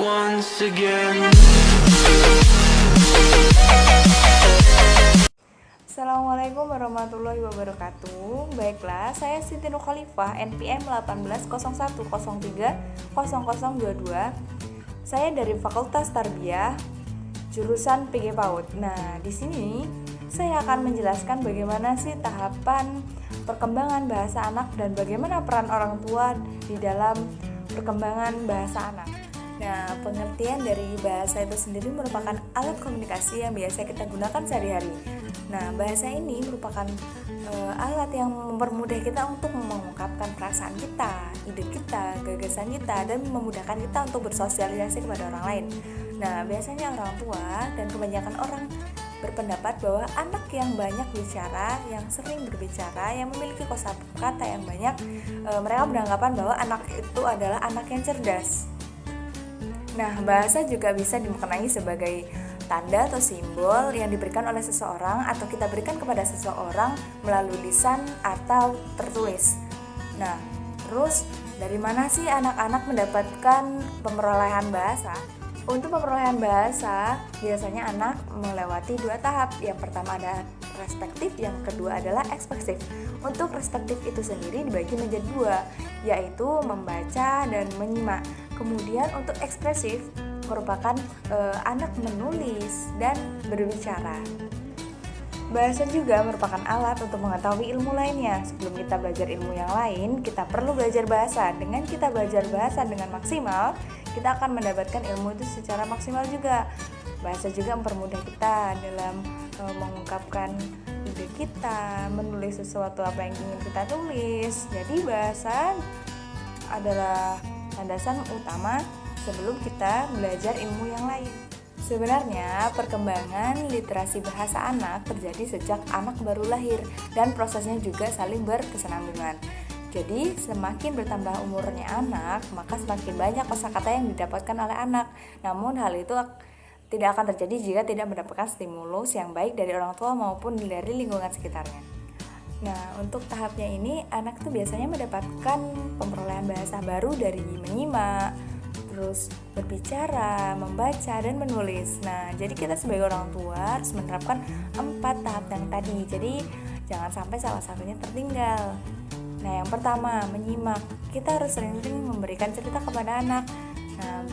once again. Assalamualaikum warahmatullahi wabarakatuh. Baiklah, saya Siti Nur Khalifah, NPM 1801030022. Saya dari Fakultas Tarbiyah, jurusan PG PAUD. Nah, di sini saya akan menjelaskan bagaimana sih tahapan perkembangan bahasa anak dan bagaimana peran orang tua di dalam perkembangan bahasa anak. Nah, pengertian dari bahasa itu sendiri merupakan alat komunikasi yang biasa kita gunakan sehari-hari. Nah, bahasa ini merupakan alat yang mempermudah kita untuk mengungkapkan perasaan kita, ide kita, gagasan kita, dan memudahkan kita untuk bersosialisasi kepada orang lain. Nah, biasanya orang tua dan kebanyakan orang berpendapat bahwa anak yang banyak bicara, yang sering berbicara, yang memiliki kosakata yang banyak, mereka beranggapan bahwa anak itu adalah anak yang cerdas. Nah, bahasa juga bisa dimaknai sebagai tanda atau simbol yang diberikan oleh seseorang atau kita berikan kepada seseorang melalui lisan atau tertulis. Nah, terus dari mana sih anak-anak mendapatkan pemerolehan bahasa? Untuk pemerolehan bahasa, biasanya anak melewati dua tahap. Yang pertama ada respektif, yang kedua adalah ekspresif. Untuk respektif itu sendiri dibagi menjadi dua, yaitu membaca dan menyimak. Kemudian untuk ekspresif merupakan anak menulis dan berbicara. Bahasa juga merupakan alat untuk mengetahui ilmu lainnya. Sebelum kita belajar ilmu yang lain, kita perlu belajar bahasa. Dengan kita belajar bahasa dengan maksimal, kita akan mendapatkan ilmu itu secara maksimal juga. Bahasa juga mempermudah kita dalam mengungkapkan ide kita, menulis sesuatu apa yang ingin kita tulis. Jadi bahasa adalah landasan utama sebelum kita belajar ilmu yang lain. Sebenarnya perkembangan literasi bahasa anak terjadi sejak anak baru lahir dan prosesnya juga saling berkesinambungan. Jadi semakin bertambah umurnya anak, maka semakin banyak kosakata yang didapatkan oleh anak. Namun hal itu tidak akan terjadi jika tidak mendapatkan stimulus yang baik dari orang tua maupun dari lingkungan sekitarnya. Nah, untuk tahapnya ini anak tuh biasanya mendapatkan pemerolehan bahasa baru dari menyimak, terus berbicara, membaca, dan menulis. Nah, jadi kita sebagai orang tua harus menerapkan 4 tahap yang tadi. Jadi jangan sampai salah satunya tertinggal. Nah, yang pertama, menyimak. Kita harus sering-sering memberikan cerita kepada anak. Nah,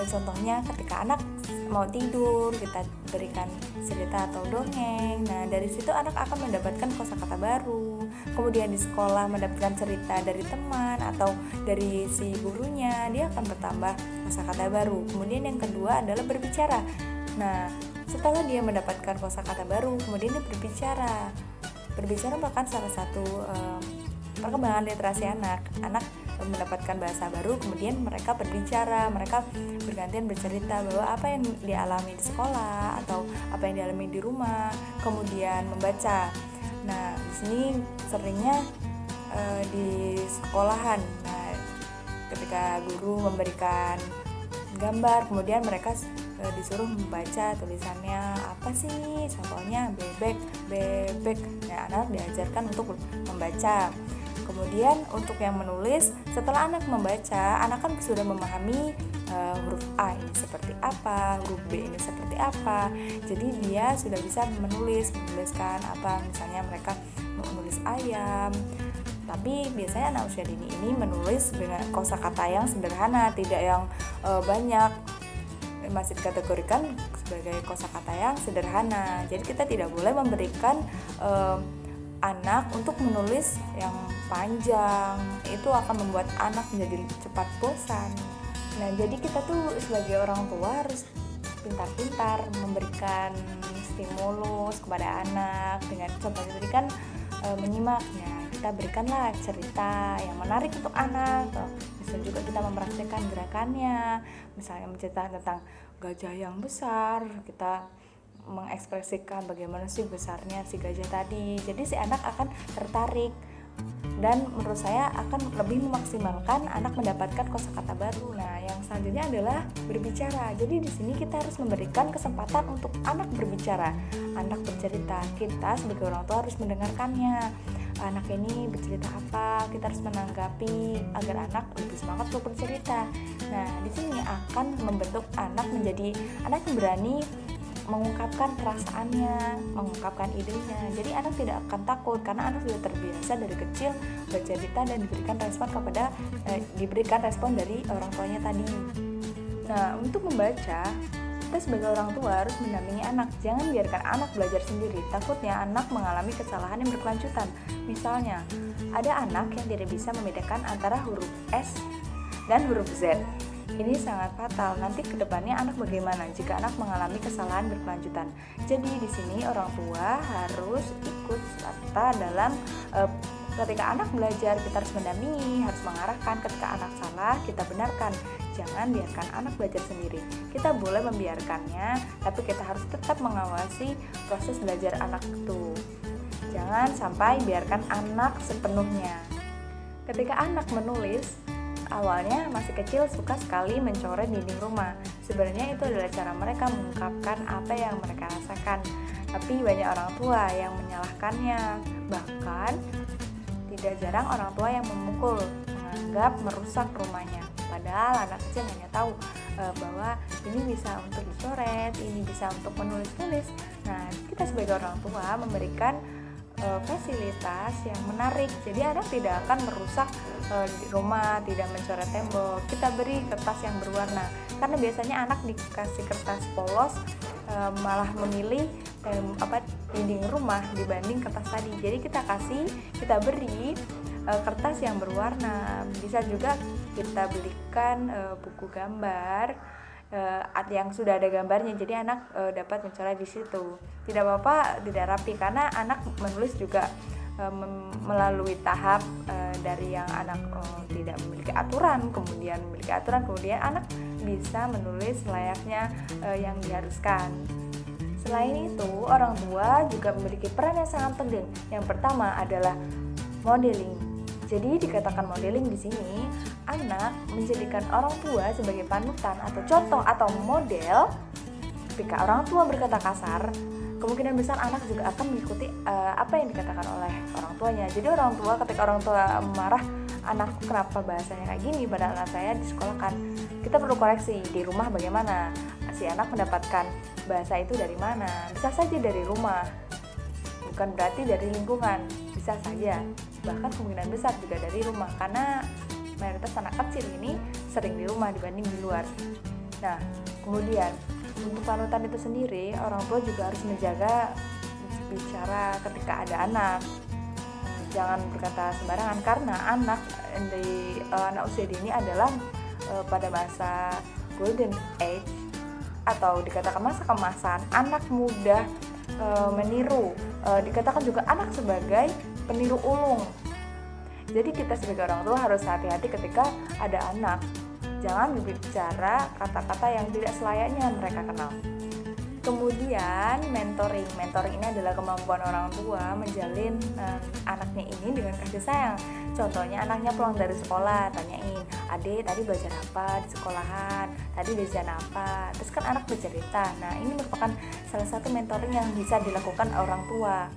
contohnya ketika anak mau tidur, kita berikan cerita atau dongeng. Nah, dari situ anak akan mendapatkan kosakata baru. Kemudian di sekolah mendapatkan cerita dari teman atau dari si gurunya, dia akan bertambah kosakata baru. Kemudian yang kedua adalah berbicara. Nah, setelah dia mendapatkan kosakata baru, kemudian dia berbicara. Berbicara merupakan salah satu perkembangan literasi anak. Anak mendapatkan bahasa baru, kemudian mereka berbicara, mereka bergantian bercerita bahwa apa yang dialami di sekolah atau apa yang dialami di rumah, kemudian membaca. Nah, di sini seringnya di sekolahan. Nah, ketika guru memberikan gambar, kemudian mereka disuruh membaca tulisannya apa sih, contohnya bebek. Nah, anak diajarkan untuk membaca. Kemudian untuk yang menulis, setelah anak membaca, anak kan sudah memahami huruf A ini seperti apa, huruf B ini seperti apa. Jadi dia sudah bisa menuliskan apa, misalnya mereka menulis ayam. Tapi biasanya anak usia dini ini menulis dengan kosakata yang sederhana, tidak yang banyak. Masih dikategorikan sebagai kosakata yang sederhana. Jadi kita tidak boleh memberikan anak untuk menulis yang panjang, itu akan membuat anak menjadi cepat bosan. Nah, jadi kita tuh sebagai orang tua harus pintar-pintar memberikan stimulus kepada anak dengan contohnya tadi kan menyimaknya. Kita berikanlah cerita yang menarik untuk anak. Bisa juga kita mempraktikkan gerakannya, misalnya menceritakan tentang gajah yang besar, kita mengekspresikan bagaimana sih besarnya si gajah tadi. Jadi si anak akan tertarik dan menurut saya akan lebih memaksimalkan anak mendapatkan kosakata baru. Nah, yang selanjutnya adalah berbicara. Jadi di sini kita harus memberikan kesempatan untuk anak berbicara, anak bercerita. Kita sebagai orang tua harus mendengarkannya. anak ini bercerita apa, kita harus menanggapi agar anak lebih semangat untuk bercerita. Nah, di sini akan membentuk anak menjadi anak yang berani mengungkapkan perasaannya, mengungkapkan idenya. Jadi anak tidak akan takut karena anak sudah terbiasa dari kecil bercerita dan diberikan respon dari orang tuanya tadi. Nah, untuk membaca, kita sebagai orang tua harus mendampingi anak. Jangan biarkan anak belajar sendiri. Takutnya anak mengalami kesalahan yang berkelanjutan. Misalnya, ada anak yang tidak bisa membedakan antara huruf S dan huruf Z. Ini sangat fatal. Nanti kedepannya anak bagaimana jika anak mengalami kesalahan berkelanjutan. Jadi di sini orang tua harus ikut serta dalam ketika anak belajar, kita harus mendampingi, harus mengarahkan. Ketika anak salah, kita benarkan. Jangan biarkan anak belajar sendiri. Kita boleh membiarkannya, tapi kita harus tetap mengawasi proses belajar anak itu. Jangan sampai biarkan anak sepenuhnya. Ketika anak menulis, awalnya masih kecil suka sekali mencoret dinding rumah. Sebenarnya itu adalah cara mereka mengungkapkan apa yang mereka rasakan. Tapi banyak orang tua yang menyalahkannya. Bahkan tidak jarang orang tua yang memukul, menganggap merusak rumahnya. Padahal anak kecil hanya tahu bahwa ini bisa untuk dicoret, ini bisa untuk menulis-tulis. Nah, kita sebagai orang tua memberikan fasilitas yang menarik. Jadi anak tidak akan merusak rumah, tidak mencoret tembok. Kita beri kertas yang berwarna. Karena biasanya anak dikasih kertas polos malah memilih dinding rumah dibanding kertas tadi. Jadi kita beri kertas yang berwarna. Bisa juga kita belikan buku gambar yang sudah ada gambarnya, jadi anak dapat mencoret di situ. Tidak apa-apa tidak rapi, karena anak menulis juga melalui tahap dari yang anak tidak memiliki aturan, kemudian memiliki aturan, kemudian anak bisa menulis layaknya yang diharuskan. Selain itu, orang tua juga memiliki peran yang sangat penting. Yang pertama adalah modeling. Jadi dikatakan modeling di sini, anak menjadikan orang tua sebagai panutan atau contoh atau model. Ketika orang tua berkata kasar, kemungkinan besar anak juga akan mengikuti apa yang dikatakan oleh orang tuanya. Jadi orang tua, ketika orang tua marah, anakku kenapa bahasanya kayak gini, padahal anak saya disekolahkan. Kita perlu koreksi di rumah bagaimana si anak mendapatkan bahasa itu dari mana. Bisa saja dari rumah, bukan berarti dari lingkungan, bisa saja. Bahkan kemungkinan besar juga dari rumah, karena mayoritas anak kecil ini sering di rumah dibanding di luar. Nah, kemudian untuk panutan itu sendiri, orang tua juga harus menjaga bicara ketika ada anak. Jangan berkata sembarangan, karena anak usia dini adalah pada masa golden age atau dikatakan masa kemasan. Anak mudah meniru, dikatakan juga anak sebagai peniru ulung. Jadi kita sebagai orang tua harus hati-hati ketika ada anak. Jangan berbicara kata-kata yang tidak selayaknya mereka kenal. Kemudian mentoring ini adalah kemampuan orang tua menjalin anaknya ini dengan kasih sayang. Contohnya anaknya pulang dari sekolah, tanyain, "Adik, tadi belajar apa di sekolahan? Tadi belajar apa?" Terus kan anak bercerita. Nah, ini merupakan salah satu mentoring yang bisa dilakukan orang tua.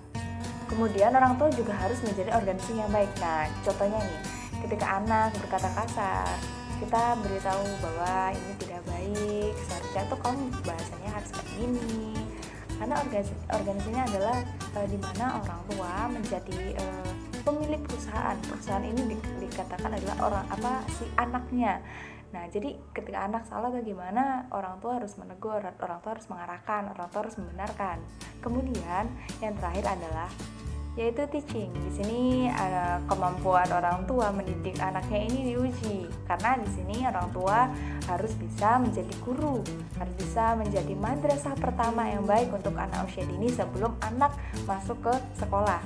Kemudian orang tua juga harus menjadi organisasi yang baik. Nah, contohnya nih, ketika anak berkata kasar, kita beritahu bahwa ini tidak baik, seharusnya tuh kamu bahasanya harus kayak gini. Karena organisasinya adalah di mana orang tua menjadi pemilik perusahaan. Perusahaan ini dikatakan adalah si anaknya. Nah, jadi ketika anak salah bagaimana, orang tua harus menegur, orang tua harus mengarahkan, orang tua harus membenarkan. Kemudian yang terakhir adalah yaitu teaching. Di sini kemampuan orang tua mendidik anaknya ini diuji, karena di sini orang tua harus bisa menjadi guru, harus bisa menjadi madrasah pertama yang baik untuk anak usia dini sebelum anak masuk ke sekolah.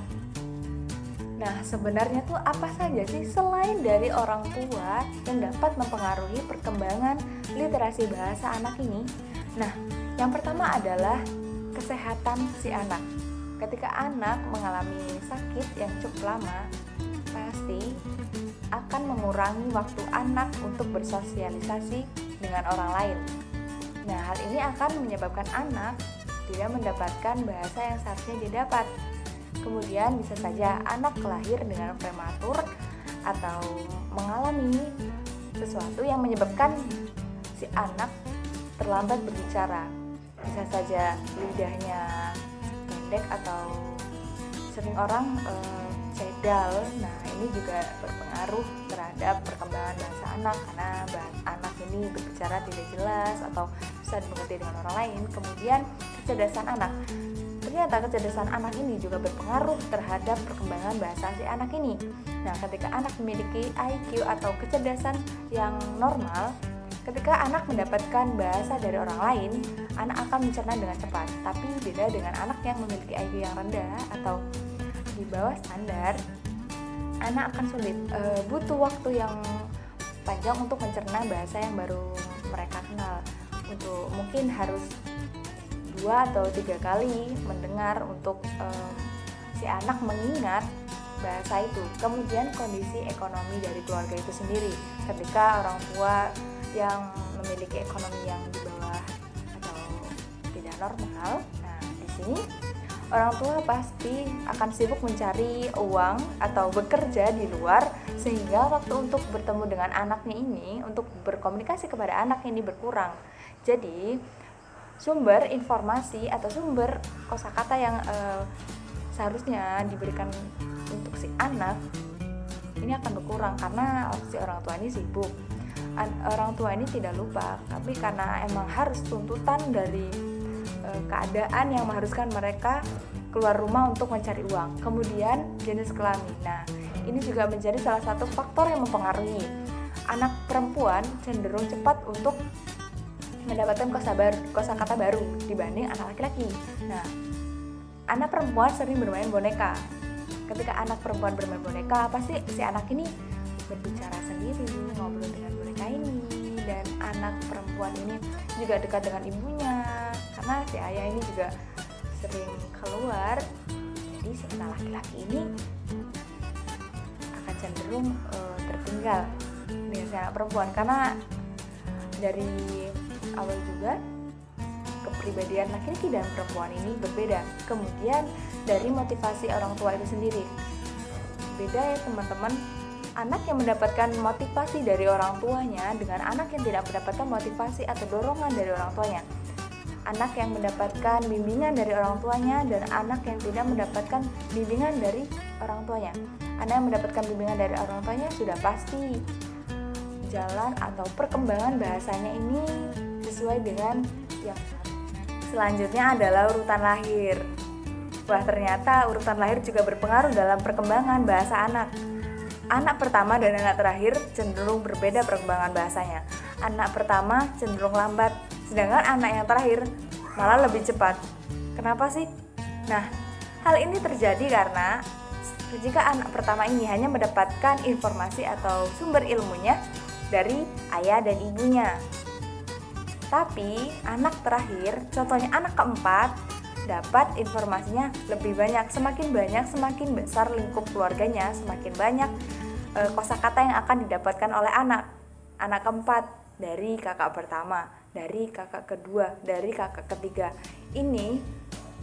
Nah, sebenarnya tuh apa saja sih selain dari orang tua yang dapat mempengaruhi perkembangan literasi bahasa anak ini? Nah, yang pertama adalah kesehatan si anak. Ketika anak mengalami sakit yang cukup lama, pasti akan mengurangi waktu anak untuk bersosialisasi dengan orang lain. Nah, hal ini akan menyebabkan anak tidak mendapatkan bahasa yang seharusnya didapat. Kemudian bisa saja anak lahir dengan prematur atau mengalami sesuatu yang menyebabkan si anak terlambat berbicara. Bisa saja lidahnya pendek atau sering orang cedal. Nah, ini juga berpengaruh terhadap perkembangan bahasa anak karena anak ini berbicara tidak jelas atau bisa dimengerti dengan orang lain. Kemudian kecerdasan anak. Ternyata kecerdasan anak ini juga berpengaruh terhadap perkembangan bahasa si anak ini. Nah, ketika anak memiliki IQ atau kecerdasan yang normal, ketika anak mendapatkan bahasa dari orang lain, anak akan mencerna dengan cepat. Tapi beda dengan anak yang memiliki IQ yang rendah atau di bawah standar, anak akan sulit, butuh waktu yang panjang untuk mencerna bahasa yang baru mereka kenal. Untuk mungkin harus 2 atau 3 kali mendengar untuk si anak mengingat bahasa itu. Kemudian kondisi ekonomi dari keluarga itu sendiri. Ketika orang tua yang memiliki ekonomi yang di bawah atau tidak normal, nah di sini orang tua pasti akan sibuk mencari uang atau bekerja di luar, sehingga waktu untuk bertemu dengan anaknya ini, untuk berkomunikasi kepada anak ini berkurang. Jadi sumber informasi atau sumber kosakata yang seharusnya diberikan untuk si anak ini akan berkurang karena si orang tua ini sibuk. Orang tua ini tidak lupa, tapi karena emang harus tuntutan dari keadaan yang mengharuskan mereka keluar rumah untuk mencari uang. Kemudian jenis kelamin. Nah, ini juga menjadi salah satu faktor yang mempengaruhi. Anak perempuan cenderung cepat untuk mendapatkan kosakata baru dibanding anak laki-laki. Nah, anak perempuan sering bermain boneka. Ketika anak perempuan bermain boneka, pasti si anak ini berbicara sendiri, ngobrol dengan boneka ini, dan anak perempuan ini juga dekat dengan ibunya karena si ayah ini juga sering keluar. Jadi si anak laki-laki ini akan cenderung tertinggal dengan si anak perempuan karena dari awal juga kepribadian laki-laki dan perempuan ini berbeda. Kemudian dari motivasi orang tua itu sendiri beda ya teman-teman. Anak yang mendapatkan motivasi dari orang tuanya dengan anak yang tidak mendapatkan motivasi atau dorongan dari orang tuanya. Anak yang mendapatkan bimbingan dari orang tuanya dan anak yang tidak mendapatkan bimbingan dari orang tuanya. Anak yang mendapatkan bimbingan dari orang tuanya sudah pasti jalan atau perkembangan bahasanya ini sesuai dengan yang selanjutnya adalah urutan lahir. Wah, ternyata urutan lahir juga berpengaruh dalam perkembangan bahasa anak. Anak pertama dan anak terakhir cenderung berbeda perkembangan bahasanya. Anak pertama cenderung lambat, sedangkan anak yang terakhir malah lebih cepat. Kenapa sih? Nah, hal ini terjadi karena jika anak pertama ini hanya mendapatkan informasi atau sumber ilmunya dari ayah dan ibunya. Tapi anak terakhir, contohnya anak keempat, dapat informasinya lebih banyak. Semakin banyak, semakin besar lingkup keluarganya, semakin banyak kosakata yang akan didapatkan oleh anak keempat dari kakak pertama, dari kakak kedua, dari kakak ketiga. Ini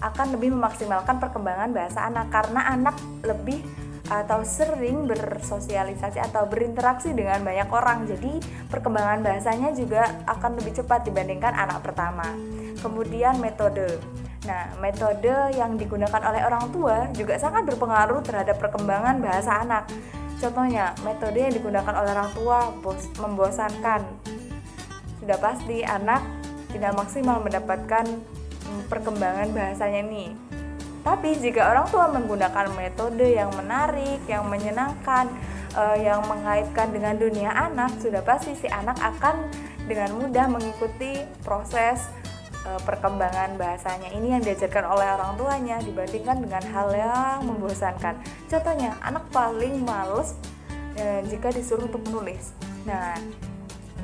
akan lebih memaksimalkan perkembangan bahasa anak karena anak lebih atau sering bersosialisasi atau berinteraksi dengan banyak orang. Jadi perkembangan bahasanya juga akan lebih cepat dibandingkan anak pertama. Kemudian metode. Nah, metode yang digunakan oleh orang tua juga sangat berpengaruh terhadap perkembangan bahasa anak. Contohnya, metode yang digunakan oleh orang tua membosankan. Sudah pasti anak tidak maksimal mendapatkan perkembangan bahasanya nih. Tapi jika orang tua menggunakan metode yang menarik, yang menyenangkan, yang mengaitkan dengan dunia anak, sudah pasti si anak akan dengan mudah mengikuti proses perkembangan bahasanya ini yang diajarkan oleh orang tuanya dibandingkan dengan hal yang membosankan. Contohnya, anak paling males jika disuruh untuk menulis. Nah,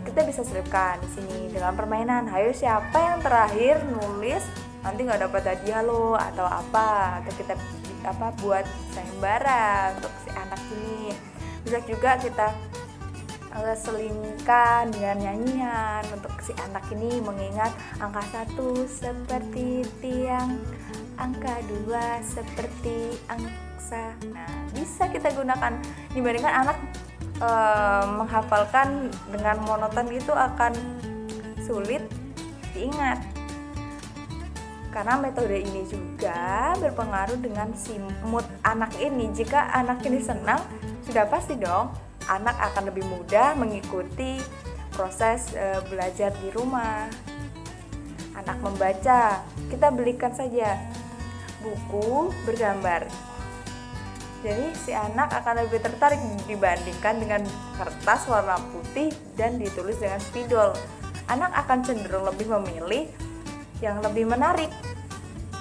kita bisa selipkan di sini dengan permainan. Hayo, siapa yang terakhir nulis nanti nggak dapat hadiah lo atau apa, atau kita buat sayembara untuk si anak ini. Bisa juga kita selingkan dengan nyanyian untuk si anak ini mengingat angka 1 seperti tiang, angka 2 seperti angsa. Nah, bisa kita gunakan dibandingkan anak menghafalkan dengan monoton itu akan sulit diingat. Karena metode ini juga berpengaruh dengan si mood anak ini. Jika anak ini senang, sudah pasti dong anak akan lebih mudah mengikuti proses belajar di rumah. Anak membaca, kita belikan saja buku bergambar. Jadi si anak akan lebih tertarik dibandingkan dengan kertas warna putih dan ditulis dengan spidol. Anak akan cenderung lebih memilih yang lebih menarik.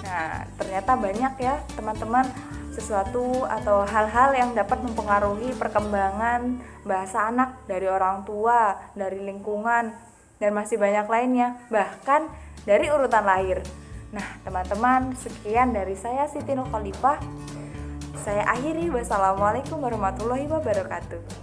Nah, ternyata banyak ya teman-teman sesuatu atau hal-hal yang dapat mempengaruhi perkembangan bahasa anak dari orang tua, dari lingkungan, dan masih banyak lainnya, bahkan dari urutan lahir. Nah, teman-teman, sekian dari saya Siti Nur Khalifah. Saya akhiri. Wassalamualaikum warahmatullahi wabarakatuh.